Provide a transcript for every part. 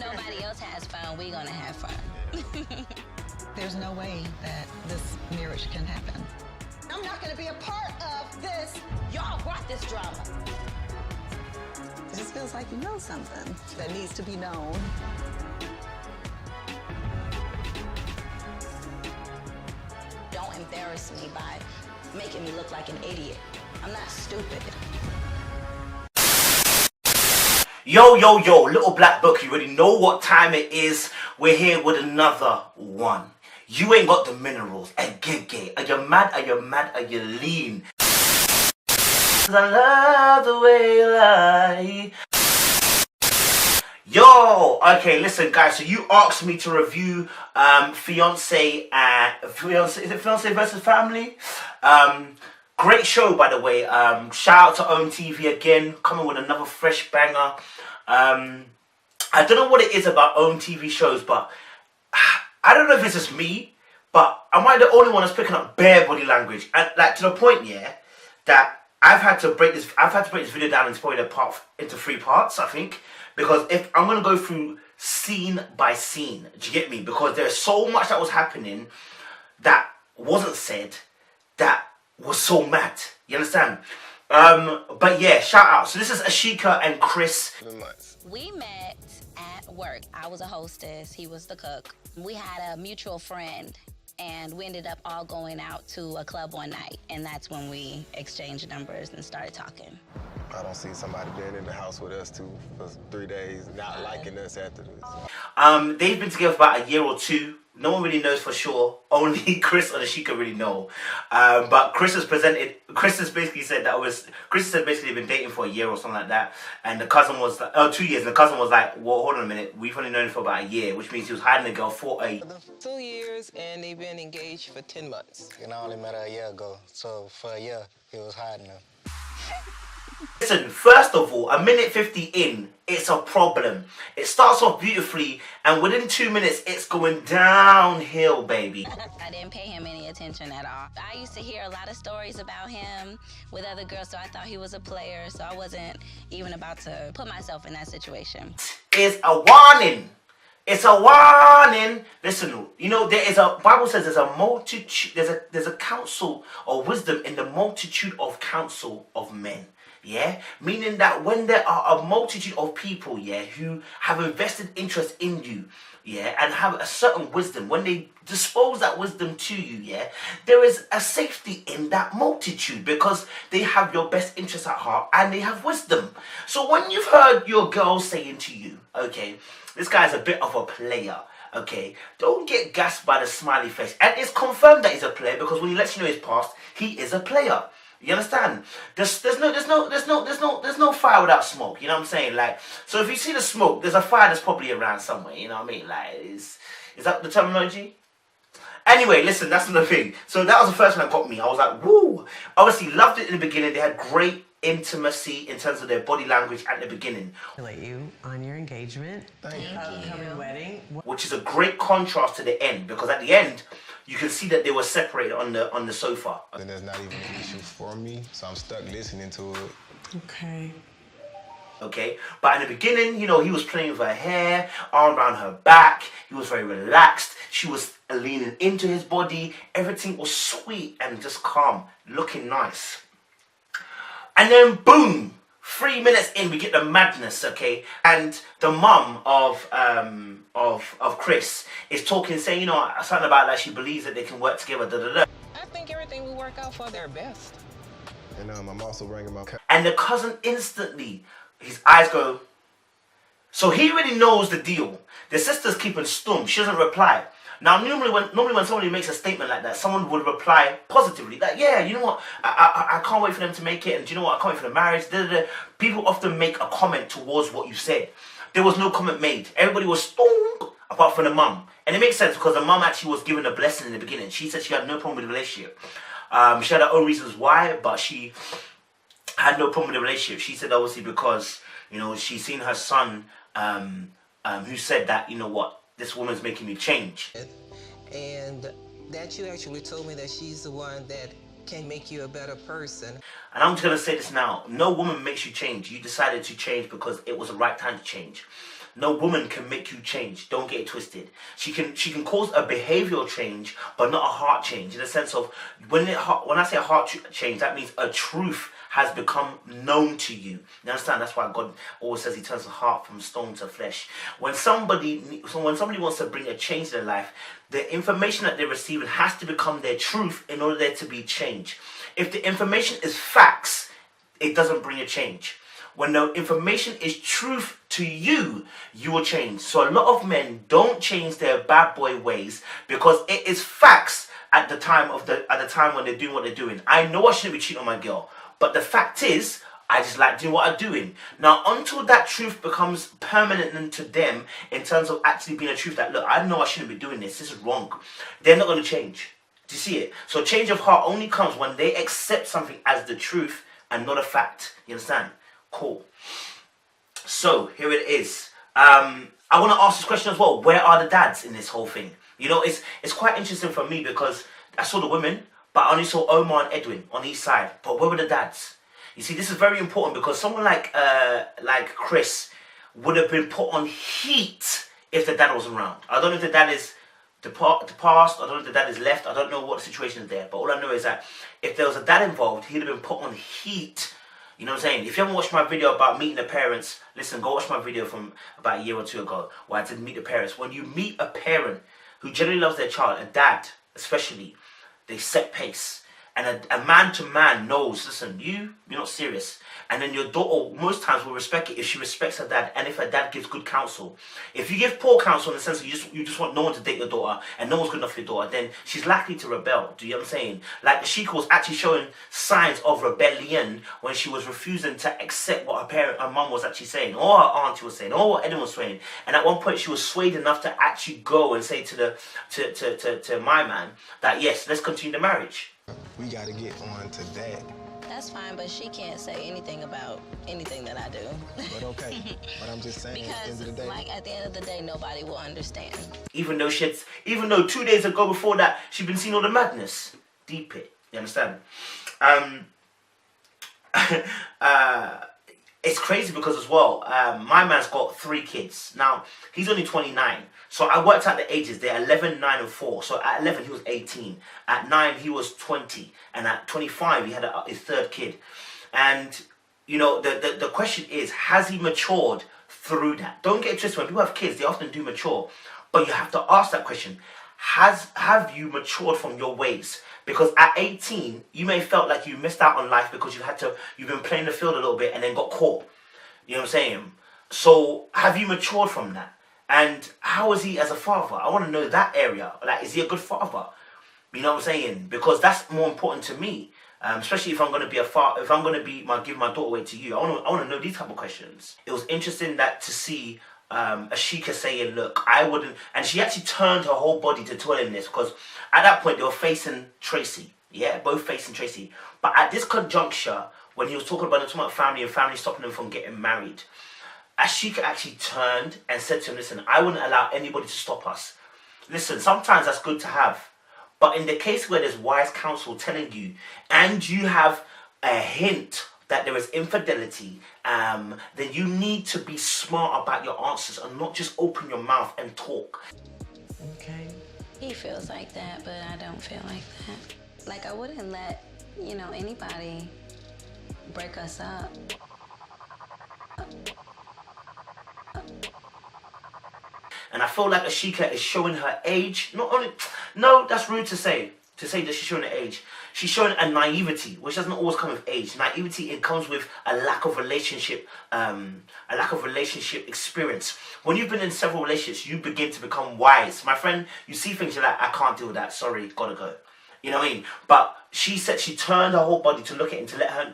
nobody else has fun, we're gonna have fun. There's no way that this marriage can happen. I'm not gonna be a part of this. Y'all brought this drama. It just feels like you know something that needs to be known. Don't embarrass me by making me look like an idiot. I'm not stupid. Yo, little black book, you already know what time it is. We're here with another one. You ain't got the minerals. Gay. Are you mad? Are you mad? Are you lean? 'Cause I love the way you lie. Yo, okay, listen guys, so you asked me to review Fiancé is it Fiancé versus Family? Great show, by the way. Shout out to OWN TV again, coming with another fresh banger. I don't know what it is about OWN TV shows, but I don't know if it's just me, but am I the only one that's picking up bare body language? And like to the point, yeah, that I've had to break this video down and spoil it into 3 parts, I think, because if I'm gonna go through scene by scene, do you get me? Because there's so much that was happening that wasn't said that was so mad. You understand? But yeah, shout out. So this is Ashika and Chris. We met at work. I was a hostess, he was the cook. We had a mutual friend, and we ended up all going out to a club one night, and that's when we exchanged numbers and started talking. I don't see somebody being in the house with us for 3 days, not liking us after this. They've been together for about a year or 2. No one really knows for sure. Only Chris and Ashika really know. But Chris has basically said Chris has basically been dating for a year or something like that. And the cousin was 2 years. And the cousin was like, well, hold on a minute. We've only known him for about a year, which means he was hiding the girl for 2 years, and they've been engaged for 10 months. And I only met her a year ago, so for a year, he was hiding her. Listen, first of all, 1:50 in, it's a problem. It starts off beautifully, and within 2 minutes, it's going downhill, baby. I didn't pay him any attention at all. I used to hear a lot of stories about him with other girls, so I thought he was a player, so I wasn't even about to put myself in that situation. It's a warning. It's a warning. Listen, you know, Bible says there's a multitude, there's a counsel or wisdom in the multitude of counsel of men. Yeah, meaning that when there are a multitude of people, yeah, who have invested interest in you, yeah, and have a certain wisdom, when they dispose that wisdom to you, yeah, there is a safety in that multitude because they have your best interest at heart and they have wisdom. So when you've heard your girl saying to you, okay, this guy's a bit of a player, okay, don't get gassed by the smiley face. And it's confirmed that he's a player because when he lets you know his past, he is a player. You understand? There's no fire without smoke. You know what I'm saying? Like, so if you see the smoke, there's a fire that's probably around somewhere. You know what I mean? Like, is that the terminology? Anyway, listen, that's another thing. So that was the first one that got me. I was like, woo! Obviously, loved it in the beginning. They had great intimacy in terms of their body language at the beginning. Congratulate you on your engagement. Thank you. Upcoming wedding. Which is a great contrast to the end, because at the end, you can see that they were separated on the sofa. Then there's not even an issue for me, so I'm stuck listening to it. Okay, but in the beginning, you know, he was playing with her hair, arm around her back. He was very relaxed. She was leaning into his body. Everything was sweet and just calm, looking nice. And then boom, 3 minutes in, we get the madness, okay? And the mum of Chris is talking, saying, you know, something about like she believes that they can work together, I think everything will work out for their best. And I'm also bringing my... And the cousin instantly, his eyes go... So he already knows the deal. The sister's keeping stum. She doesn't reply. Now, normally when somebody makes a statement like that, someone would reply positively. Like, yeah, you know what? I can't wait for them to make it. And do you know what? I can't wait for the marriage. People often make a comment towards what you said. There was no comment made. Everybody was stoned apart from the mum. And it makes sense because the mum actually was given a blessing in the beginning. She said she had no problem with the relationship. She had her own reasons why, but she had no problem with the relationship. She said obviously because, you know, she's seen her son who said that, you know what, this woman's making me change. And that you actually told me that she's the one that can make you a better person. And I'm just going to say this now. No woman makes you change. You decided to change because it was the right time to change. no woman can make you change. Don't get it twisted. She can cause a behavioral change, but not a heart change. In the sense of when I say a heart change, that means a truth has become known to you. You understand? That's why God always says He turns the heart from stone to flesh. When somebody wants to bring a change in their life, the information that they're receiving has to become their truth in order there to be change. If the information is facts, it doesn't bring a change. When the information is truth to you, you will change. So a lot of men don't change their bad boy ways because it is facts at the time when they're doing what they're doing. I know I shouldn't be cheating on my girl, but the fact is, I just like doing what I'm doing. Now, until that truth becomes permanent to them in terms of actually being a truth that, look, I know I shouldn't be doing this. This is wrong. They're not going to change. Do you see it? So change of heart only comes when they accept something as the truth and not a fact. You understand? Cool. So here it is. I want to ask this question as well. Where are the dads in this whole thing? You know, it's quite interesting for me because I saw the women, but I only saw Omar and Edwin on each side. But where were the dads? You see, this is very important because someone like Chris would have been put on heat if the dad wasn't around. I don't know if the dad is past. I don't know if the dad is left. I don't know what the situation is there. But all I know is that if there was a dad involved, he'd have been put on heat. You know what I'm saying? If you haven't watched my video about meeting the parents, listen, go watch my video from about a year or two ago where I did meet the parents. When you meet a parent who genuinely loves their child, a dad especially, they set pace. And a man to man knows, listen, you're not serious. And then your daughter most times will respect it if she respects her dad and if her dad gives good counsel. If you give poor counsel in the sense of you just want no one to date your daughter and no one's good enough for your daughter, then she's likely to rebel. Do you know what I'm saying? Like Sheikah was actually showing signs of rebellion when she was refusing to accept what her mum was actually saying, or her auntie was saying, or what Edwin was saying. And at one point she was swayed enough to actually go and say to my man that yes, let's continue the marriage. We got to get on to that. That's fine, but she can't say anything about anything that I do. But okay. But I'm just saying, at the end of the day. Like, at the end of the day, nobody will understand. Even though 2 days ago before that, she'd been seeing all the madness. Deep it. You understand? It's crazy because as well, my man's got 3 kids. Now, he's only 29. So I worked out the ages. They're 11, 9, and 4. So at 11, he was 18. At 9, he was 20. And at 25, he had his 3rd kid. And, you know, the question is, has he matured through that? Don't get it twisted. When people have kids, they often do mature. But you have to ask that question. Have you matured from your ways? Because at 18, you may have felt like you missed out on life because you've been playing the field a little bit and then got caught. You know what I'm saying? So have you matured from that? And how is he as a father? I want to know that area. Like, is he a good father? You know what I'm saying? Because that's more important to me. Especially if I'm going to be a father, if I'm going to give my daughter away to you. I want to know these type of questions. It was interesting to see Ashika saying, look, I wouldn't, and she actually turned her whole body to tell him this because at that point they were facing Tracy, both facing Tracy. But at this conjuncture, when he was talking about family and family stopping them from getting married, Ashika actually turned and said to him, listen, I wouldn't allow anybody to stop us. Listen, sometimes that's good to have, but in the case where there's wise counsel telling you, and you have a hint that there is infidelity, then you need to be smart about your answers and not just open your mouth and talk. Okay. He feels like that, but I don't feel like that. Like, I wouldn't let, anybody break us up. And I feel like Ashika is showing her age. No, that's rude to say that she's showing her age. She's showing a naivety, which doesn't always come with age. Naivety, it comes with a lack of relationship experience. When you've been in several relationships, you begin to become wise. My friend, you see things, you're like, I can't deal with that. Sorry, gotta go. You know what I mean? But she said she turned her whole body to look at him,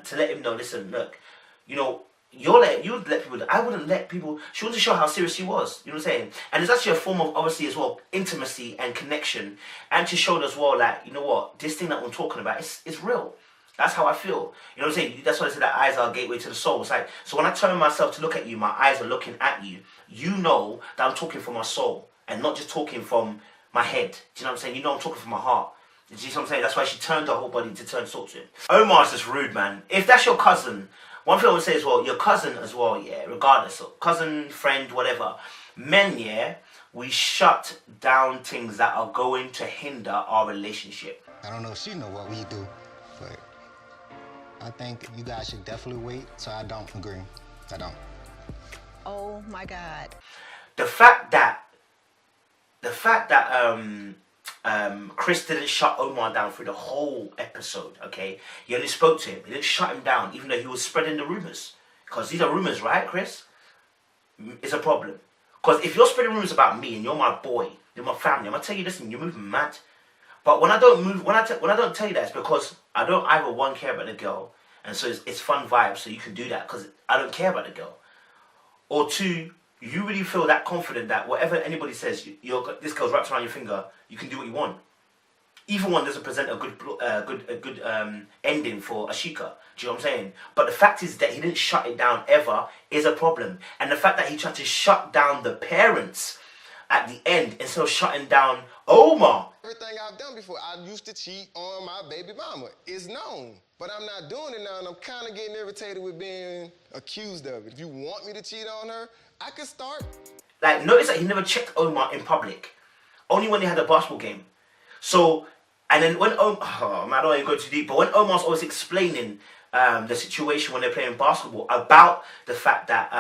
to let him know, listen, look, you would let people, I wouldn't let people, she wanted to show how serious she was, you know what I'm saying? And it's actually a form of, obviously, as well, intimacy and connection, and to show as well, like, you know what, this thing that I'm talking about, it's real. That's how I feel. You know what I'm saying? That's why I say that eyes are a gateway to the soul. It's like, so when I turn myself to look at you, my eyes are looking at you, you know that I'm talking from my soul, and not just talking from my head. Do you know what I'm saying? You know I'm talking from my heart. Do you see what I'm saying? That's why she turned her whole body to talk to him. Omar's just rude, man. If that's your cousin, one thing I would say as well, your cousin as well, yeah, regardless, so cousin, friend, whatever, men, yeah, we shut down things that are going to hinder our relationship. I don't know if she know what we do, but I think you guys should definitely wait, so I don't agree. I don't. Oh my God. The fact that Chris didn't shut Omar down through the whole episode, okay? He only spoke to him. He didn't shut him down, even though he was spreading the rumors. Because these are rumors, right, Chris? It's a problem. Because if you're spreading rumors about me and you're my boy, you're my family, I'm gonna tell you, listen, you're moving mad. But when I don't tell you that, it's because I don't either one care about the girl, and so it's fun vibes, so you can do that because I don't care about the girl. Or two, you really feel that confident that whatever anybody says, this girl's wrapped around your finger, you can do what you want. Even one doesn't present a good ending for Ashika. Do you know what I'm saying? But the fact is that he didn't shut it down ever is a problem. And the fact that he tried to shut down the parents at the end instead of shutting down Omar. Everything I've done before, I used to cheat on my baby mama. It's known. But I'm not doing it now, and I'm kind of getting irritated with being accused of it. If you want me to cheat on her, I could start. Like, notice that he never checked Omar in public. Only when they had a basketball game. So, and then when I don't want to go too deep, but when Omar's always explaining the situation when they're playing basketball about the fact that,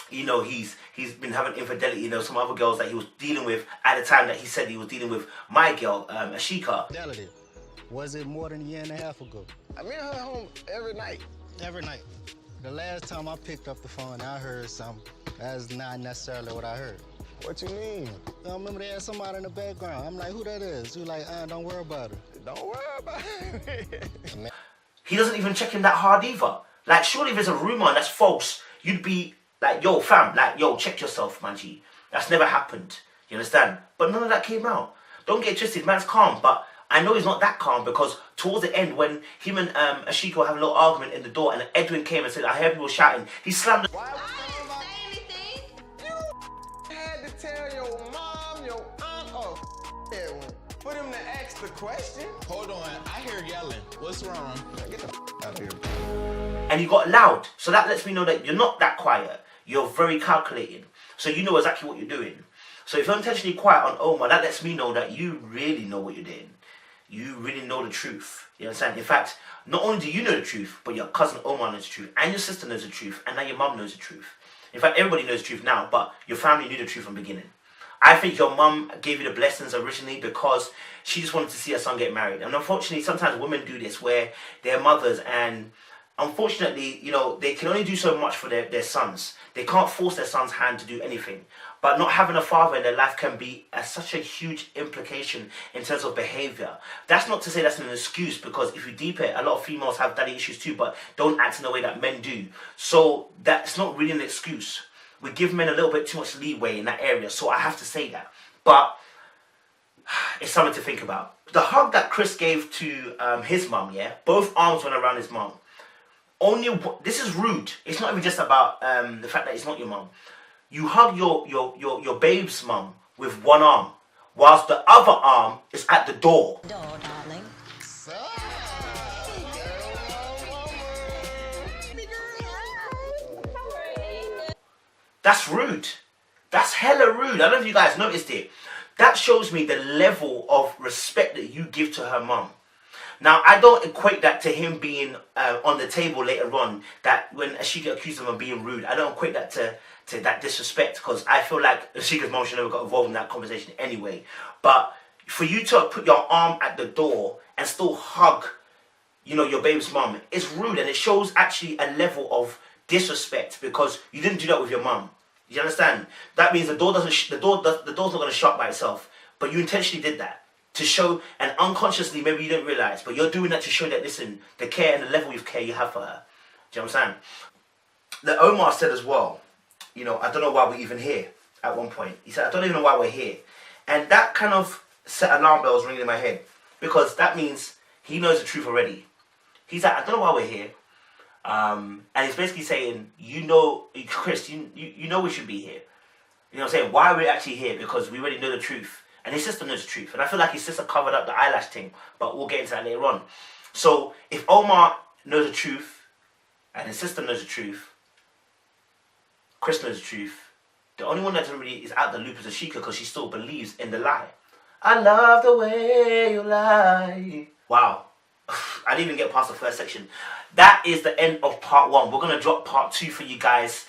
he's been having infidelity, some other girls that he was dealing with at the time that he said he was dealing with my girl, Ashika. Fidelity. Was it more than a year and a half ago? I mean, her home every night. Every night. The last time I picked up the phone, I heard something. That's not necessarily what I heard. What you mean? I remember they had somebody in the background. I'm like, who that is? You like, don't worry about it. Don't worry about it. He doesn't even check him that hard either. Like, surely if there's a rumor and that's false, you'd be like, yo, fam, like, yo, check yourself, man, G. That's never happened. You understand? But none of that came out. Don't get twisted, man's calm, but I know he's not that calm because towards the end, when him and Ashika were having a little argument in the door and Edwin came and said, I heard people shouting, he slammed the... I didn't say anything. You had to tell your mom, your aunt, or Edwin. For them to ask the question. Hold on, I hear yelling. What's wrong? Get the out of here. And he got loud. So that lets me know that you're not that quiet. You're very calculating. So you know exactly what you're doing. So if you're intentionally quiet on Omar, that lets me know that you really know what you're doing. You really know the truth. You understand? In fact, not only do you know the truth, but your cousin Omar knows the truth, and your sister knows the truth, and now your mum knows the truth. In fact, everybody knows the truth now, but your family knew the truth from the beginning. I think your mum gave you the blessings originally because she just wanted to see her son get married. And unfortunately, sometimes women do this where they're mothers and unfortunately, they can only do so much for their sons. They can't force their son's hand to do anything. But not having a father in their life can be such a huge implication in terms of behavior. That's not to say that's an excuse, because if you deep it, a lot of females have daddy issues too, but don't act in the way that men do. So that's not really an excuse. We give men a little bit too much leeway in that area, so I have to say that. But it's something to think about. The hug that Chris gave to his mum, yeah, both arms went around his mum. This is rude. It's not even just about the fact that it's not your mum. You hug your babe's mum with one arm, whilst the other arm is at the door. Darling. That's rude. That's hella rude. I don't know if you guys noticed it. That shows me the level of respect that you give to her mum. Now, I don't equate that to him being on the table later on, that when Ashika accused him of being rude, I don't equate that to that disrespect, because I feel like Ashika's mom should never got involved in that conversation anyway. But for you to put your arm at the door and still hug, your baby's mom, it's rude, and it shows actually a level of disrespect because you didn't do that with your mum. You understand? That means the door's not going to shut by itself, but you intentionally did that to show, and unconsciously maybe you didn't realize, but you're doing that to show that, listen, the care and the level of care you have for her. Do you know what I'm saying? The Omar said as well, I don't know why we're even here at one point. He said, I don't even know why we're here. And that kind of set alarm bells ringing in my head, because that means he knows the truth already. He's like, I don't know why we're here. And he's basically saying, Chris, you know we should be here. You know what I'm saying? Why are we actually here? Because we already know the truth. And his sister knows the truth. And I feel like his sister covered up the eyelash thing. But we'll get into that later on. So if Omar knows the truth, and his sister knows the truth. Chris knows the truth. The only one that doesn't really is out the loop is Ashika because she still believes in the lie. I love the way you lie. Wow. I didn't even get past the first section. That is the end of part 1. We're going to drop part 2 for you guys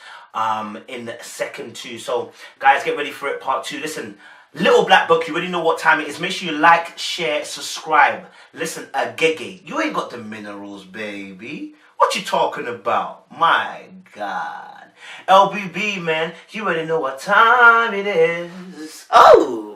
in second 2. So, guys, get ready for it. Part 2. Listen, Little Black Book, you already know what time it is. Make sure you like, share, subscribe. Listen, Agege, you ain't got the minerals, baby. What you talking about? My God. LBB, man, you already know what time it is. Oh!